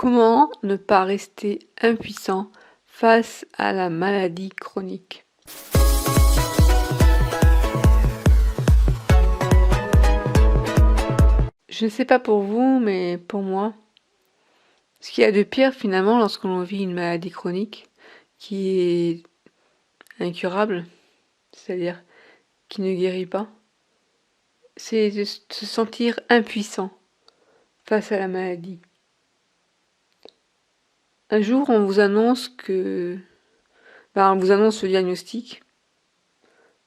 Comment ne pas rester impuissant face à la maladie chronique? Je ne sais pas pour vous, mais pour moi, ce qu'il y a de pire finalement lorsqu'on vit une maladie chronique qui est incurable, c'est-à-dire qui ne guérit pas, c'est de se sentir impuissant face à la maladie. Un jour, on vous annonce on vous annonce le diagnostic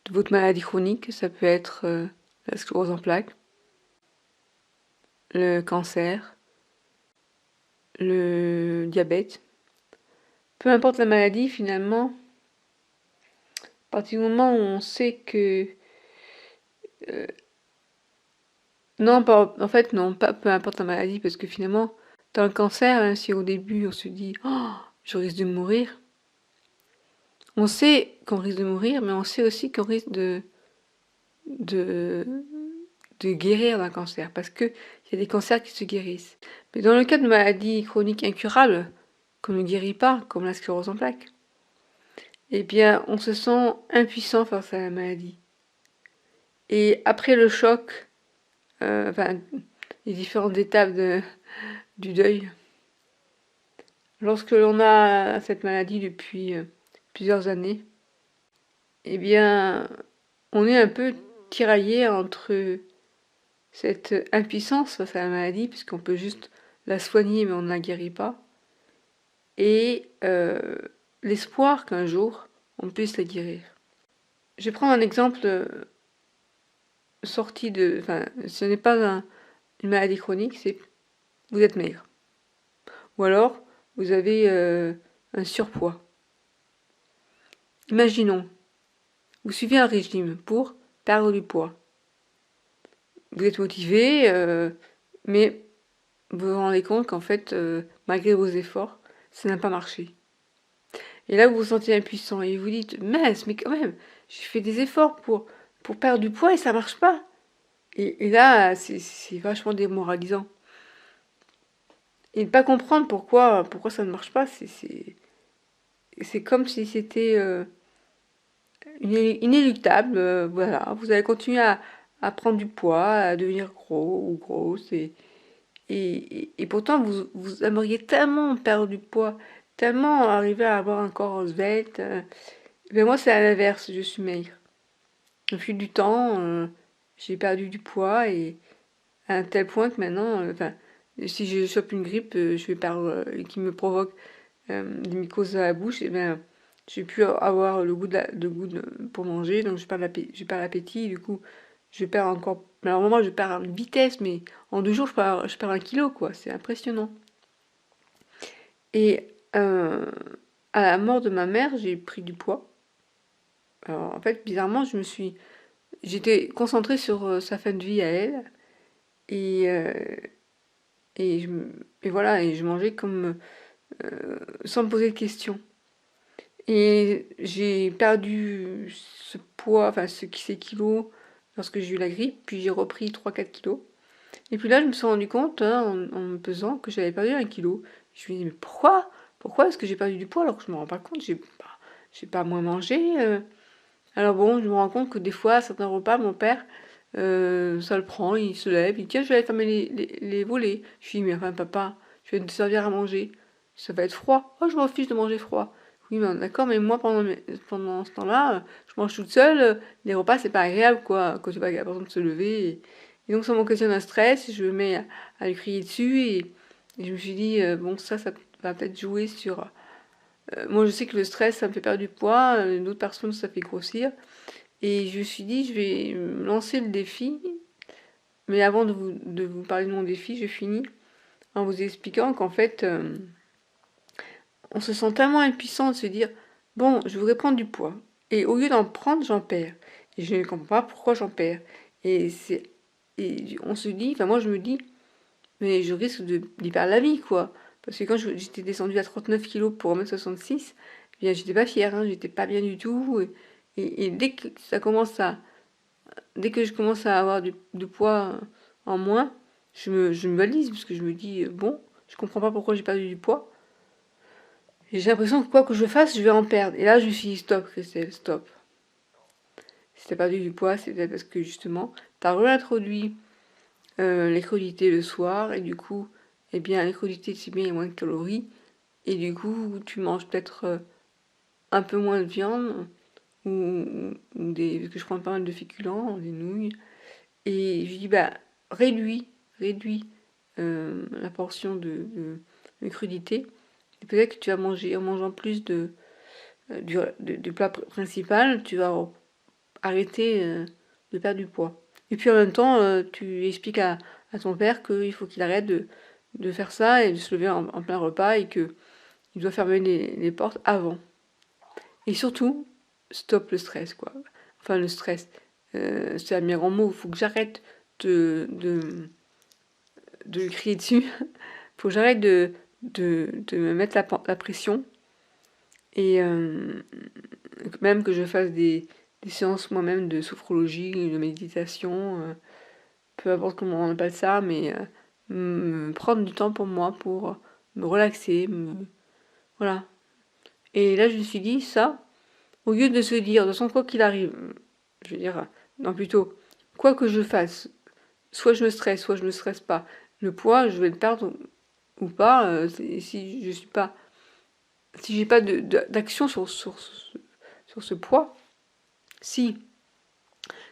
de votre maladie chronique. Ça peut être la sclérose en plaques, le cancer, le diabète. Peu importe la maladie, finalement, à partir du moment où on sait que... non, pas peu importe la maladie, parce que finalement, dans le cancer, hein, si au début on se dit « Oh, je risque de mourir », on sait qu'on risque de mourir, mais on sait aussi qu'on risque de guérir d'un cancer, parce qu'il y a des cancers qui se guérissent. Mais dans le cas de maladies chroniques incurables, qu'on ne guérit pas, comme la sclérose en plaques, eh bien, on se sent impuissant face à la maladie. Et après le choc, les différentes étapes du deuil, lorsque l'on a cette maladie depuis plusieurs années, eh bien, on est un peu tiraillé entre cette impuissance face à la maladie, puisqu'on peut juste la soigner, mais on ne la guérit pas, et l'espoir qu'un jour, on puisse la guérir. Je vais prendre un exemple sorti de... ce n'est pas une maladie chronique, c'est vous êtes maigre. Ou alors, vous avez un surpoids. Imaginons, vous suivez un régime pour perdre du poids. Vous êtes motivé, mais vous vous rendez compte qu'en fait, malgré vos efforts, ça n'a pas marché. Et là, vous vous sentez impuissant et vous dites « Mince, mais quand même, j'ai fait des efforts pour perdre du poids et ça marche pas !» Et là, c'est vachement démoralisant. Et ne pas comprendre pourquoi ça ne marche pas, c'est comme si c'était inéluctable. Voilà, vous allez continuer à prendre du poids, à devenir gros ou grosse. Et pourtant, vous aimeriez tellement perdre du poids, tellement arriver à avoir un corps svelte. Mais moi, c'est à l'inverse, je suis maigre. Au fil du temps, j'ai perdu du poids et à un tel point que maintenant, si je chope une grippe, je vais perdre, qui me provoque des mycoses à la bouche, et bien, je vais plus avoir le goût pour manger, donc je perds l'appétit, du coup, je perds encore. Alors, moi, je perds une vitesse, mais en 2 jours, je perds 1 kilo, quoi. C'est impressionnant. Et à la mort de ma mère, j'ai pris du poids. Alors, en fait, bizarrement, j'étais concentrée sur sa fin de vie à elle. Et, voilà, et je mangeais comme sans me poser de questions. Et j'ai perdu ce poids, ces kilos, lorsque j'ai eu la grippe, puis j'ai repris 3-4 kilos. Et puis là, je me suis rendu compte, hein, en me pesant, que j'avais perdu 1 kilo. Je me suis dit, mais pourquoi? Pourquoi est-ce que j'ai perdu du poids alors que je me rends pas compte? J'ai pas moins mangé. Alors bon, je me rends compte que des fois, à certains repas, mon père, ça le prend, il se lève, il dit, tiens, je vais aller fermer les volets. Je lui dis, mais enfin, papa, je vais te servir à manger. Ça va être froid. Oh, je m'en fiche de manger froid. Oui, mais d'accord, mais moi, pendant ce temps-là, je mange toute seule. Les repas, c'est pas agréable, quoi, quand tu pas la personne de se lever. Et donc, ça m'occasionne un stress. Je me mets à lui crier dessus. Et je me suis dit, bon, ça va peut-être jouer sur... moi, je sais que le stress, ça me fait perdre du poids. D'autres personnes, ça fait grossir. Et je me suis dit, je vais me lancer le défi. Mais avant de vous parler de mon défi, je finis en vous expliquant qu'en fait, on se sent tellement impuissant de se dire « Bon, je voudrais prendre du poids. » Et au lieu d'en prendre, j'en perds. Et je ne comprends pas pourquoi j'en perds. Et on se dit, moi je me dis, mais je risque d'y perdre la vie, quoi. Parce que quand j'étais descendue à 39 kilos pour 1m66, eh bien j'étais pas fière, hein, j'étais pas bien du tout. Et dès que je commence à avoir du poids en moins, je me valise, parce que je me dis, bon, Je comprends pas pourquoi j'ai perdu du poids. Et j'ai l'impression que quoi que je fasse, je vais en perdre. Et là, je me suis dit, stop, Christelle, stop. Si t'as perdu du poids, c'est peut-être parce que justement, t'as réintroduit les crudités le soir. Et du coup, eh bien, les crudités, c'est bien, il y a moins de calories. Et du coup, tu manges peut-être un peu moins de viande. Parce que je prends pas mal de féculents, des nouilles. Et je dis, bah, réduis la portion de crudité. Et peut-être que tu vas manger, en mangeant plus du plat principal, tu vas arrêter de perdre du poids. Et puis en même temps, tu expliques à ton père qu'il faut qu'il arrête de faire ça et de se lever en plein repas et qu'il doit fermer les portes avant. Et surtout, stop le stress, quoi. Enfin, le stress, c'est un bien grand mot. Il faut que j'arrête de lui crier dessus. Il faut que j'arrête de me mettre la pression. Et même que je fasse des séances moi-même de sophrologie, de méditation, peu importe comment on appelle ça, mais me prendre du temps pour moi, pour me relaxer, voilà. Et là, je me suis dit, ça, au lieu de se dire, de toute façon, quoi qu'il arrive, je veux dire, non, plutôt, quoi que je fasse, soit je me stresse, soit je ne me stresse pas, le poids, je vais le perdre ou pas, si je suis pas, si j'ai pas d'action sur ce poids, si,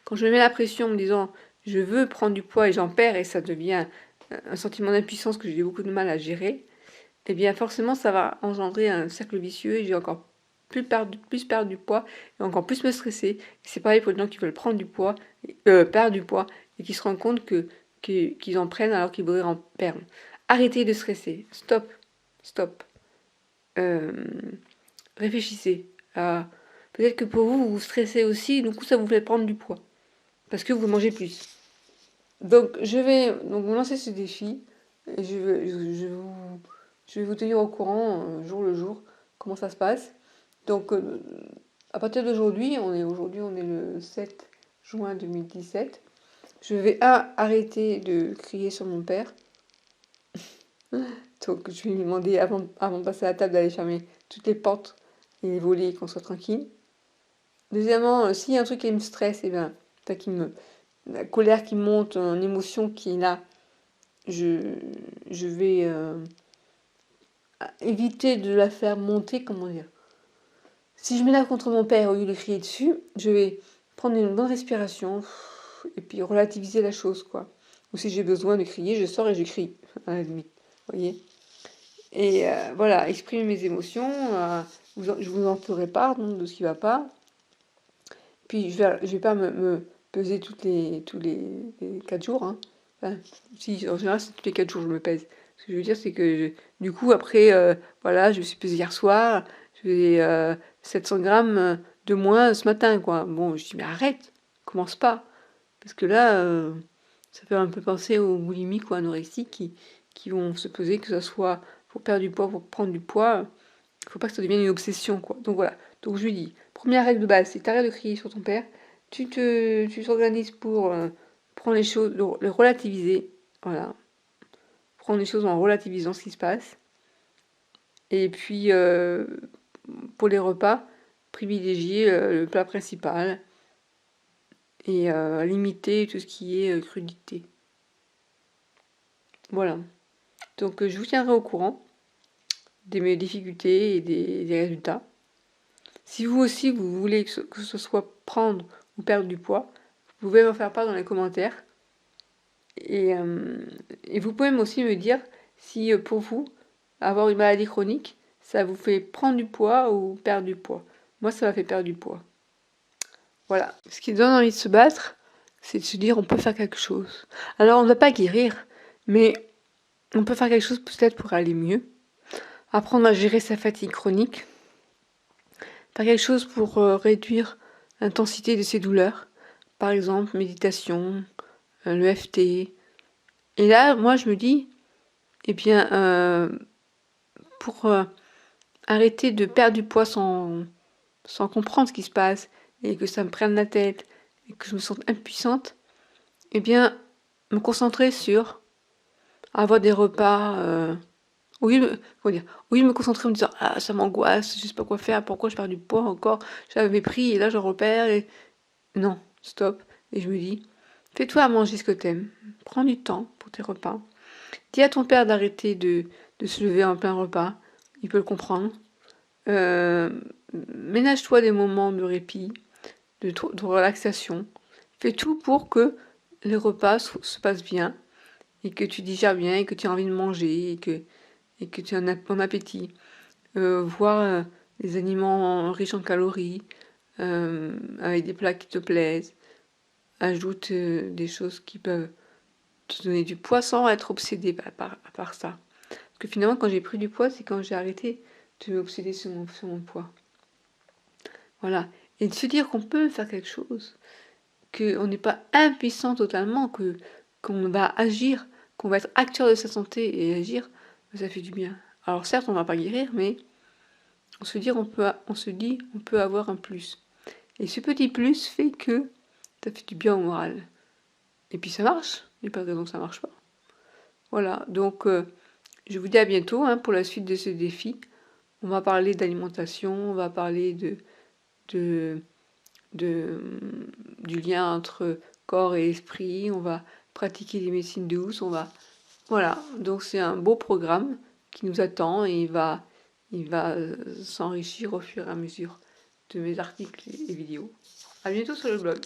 quand je me mets la pression en me disant, je veux prendre du poids et j'en perds et ça devient un sentiment d'impuissance que j'ai beaucoup de mal à gérer, eh bien forcément ça va engendrer un cercle vicieux et j'ai encore plus perdre du poids et encore plus me stresser. C'est pareil pour les gens qui veulent prendre du poids, perdre du poids et qui se rendent compte qu'ils en prennent alors qu'ils voudraient en perdre. Arrêtez de stresser, stop. Euh, Réfléchissez. Peut-être que pour vous, vous stressez aussi, du coup ça vous fait prendre du poids parce que vous mangez plus. Donc je vais donc vous lancer ce défi et je vais vous tenir au courant jour le jour comment ça se passe. Donc à partir d'aujourd'hui, on est le 7 juin 2017. Je vais arrêter de crier sur mon père. Donc je vais lui demander avant de passer à la table d'aller fermer toutes les portes et les volets qu'on soit tranquille. Deuxièmement, s'il y a un truc qui me stresse, et bien, la colère qui monte, une émotion qui est là, je vais éviter de la faire monter, comment dire. Si je m'énerve contre mon père au lieu de crier dessus, je vais prendre une bonne respiration et puis relativiser la chose, quoi. Ou si j'ai besoin de crier, je sors et je crie, à la limite. Vous voyez. Et voilà, exprimer mes émotions. Je vous en ferai part donc, de ce qui ne va pas. Puis je vais pas me peser tous les 4 jours. Hein. Enfin, si, en général, c'est tous les 4 jours que je me pèse. Ce que je veux dire, c'est que du coup, après, voilà, je me suis pesée hier soir. J'ai 700 grammes de moins ce matin, quoi. Bon, je dis, mais arrête, commence pas. Parce que là, ça fait un peu penser aux boulimiques ou anorexiques qui vont se peser, que ce soit pour perdre du poids, pour prendre du poids. Il faut pas que ça devienne une obsession, quoi. Donc voilà. Donc je lui dis, première règle de base, c'est t'arrêtes de crier sur ton père. Tu t'organises pour prendre les choses, les relativiser. Voilà. Prendre les choses en relativisant ce qui se passe. Et puis, pour les repas, privilégier le plat principal et limiter tout ce qui est crudité. Voilà. Donc je vous tiendrai au courant de mes difficultés et des résultats. Si vous aussi vous voulez que ce soit prendre ou perdre du poids, vous pouvez me faire part dans les commentaires. Et vous pouvez aussi me dire si pour vous, avoir une maladie chronique, ça vous fait prendre du poids ou perdre du poids. Moi, ça m'a fait perdre du poids. Voilà. Ce qui donne envie de se battre, c'est de se dire on peut faire quelque chose. Alors on ne va pas guérir, mais on peut faire quelque chose peut-être pour aller mieux. Apprendre à gérer sa fatigue chronique. Faire quelque chose pour réduire l'intensité de ses douleurs. Par exemple, méditation, l'EFT. Et là, moi, je me dis, eh bien, pour arrêter de perdre du poids sans comprendre ce qui se passe et que ça me prenne la tête et que je me sente impuissante, eh bien, me concentrer sur avoir des repas Au lieu de, comment dire, au lieu de me concentrer en me disant ah ça m'angoisse, je sais pas quoi faire, pourquoi je perds du poids encore, j'avais pris et là je repère et non, stop. Et je me dis, fais-toi à manger ce que t'aimes, prends du temps pour tes repas. Dis à ton père d'arrêter de se lever en plein repas, il peut le comprendre. Euh, Ménage-toi des moments de répit, de relaxation. Fais tout pour que les repas se passent bien et que tu digères bien et que tu as envie de manger et que tu as un bon appétit. Voir des aliments riches en calories, avec des plats qui te plaisent. Ajoute des choses qui peuvent te donner du poids sans être obsédé à part ça. Parce que finalement, quand j'ai pris du poids, c'est quand j'ai arrêté de m'obséder sur mon poids. Voilà. Et de se dire qu'on peut faire quelque chose, qu'on n'est pas impuissant totalement, qu'on va agir, qu'on va être acteur de sa santé et agir, ça fait du bien. Alors certes, on ne va pas guérir, mais on se dit on peut avoir un plus. Et ce petit plus fait que ça fait du bien au moral. Et puis ça marche, il n'y a pas de raison que ça marche pas. Voilà, donc je vous dis à bientôt hein, pour la suite de ce défi. On va parler d'alimentation, on va parler de, du lien entre corps et esprit, on va pratiquer des médecines douces, on va... Voilà, donc c'est un beau programme qui nous attend et il va s'enrichir au fur et à mesure de mes articles et vidéos. À bientôt sur le blog.